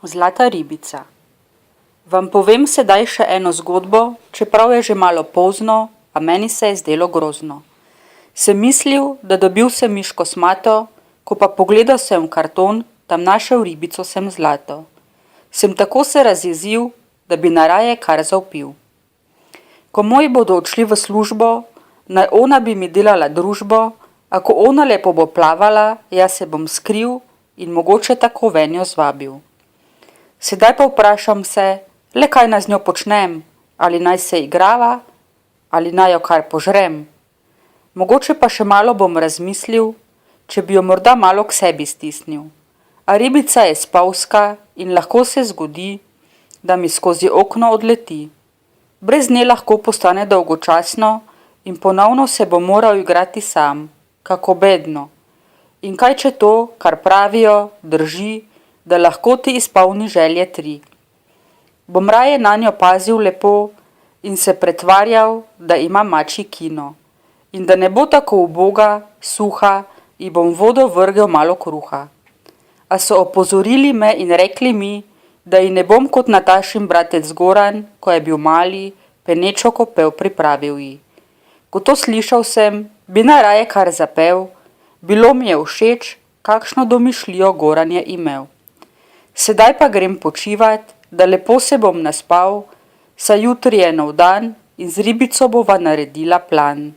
Zlata ribica. Vam povem sedaj še eno zgodbo, čeprav je že malo pozno, a meni se je zdelo grozno. Sem mislil, da dobil sem miško smato, ko pa pogledal sem v karton, tam našel ribico sem zlato. Sem tako se razjezil, da bi naraje kar zavpil. Ko moji bodo odšli v službo, naj ona bi mi delala družbo, a ko ona lepo bo plavala, jaz se bom skril in mogoče tako venjo zvabil. Sedaj pa vprašam se, le kaj naj z njo počnem, ali naj se igrava, ali naj jo kar požrem. Mogoče pa še malo bom razmislil, če bi jo morda malo k sebi stisnil. A ribica je spavska in lahko se zgodi, da mi skozi okno odleti. Brez nje lahko postane dolgočasno in ponovno se bom moral igrati sam, kako bedno. In kaj če to, kar pravijo, drži, da lahko ti izpolni želje 3. Bom raje nanjo pazil lepo in se pretvarjal, da ima mačji kino. In da ne bo tako uboga, suha, ji bom vodo vrgel malo kruha. A so opozorili me in rekli mi, da ji ne bom kot Natašin bratec Goran, ko je bil mali, penečo kopel pripravil ji. Ko to slišal sem, bi najraje kar zapel, bilo mi je všeč, kakšno domišljijo Goran je imel. Sedaj pa grem počivat, da lepo se bom naspal, saj jutri je nov dan in z ribico bova naredila plan.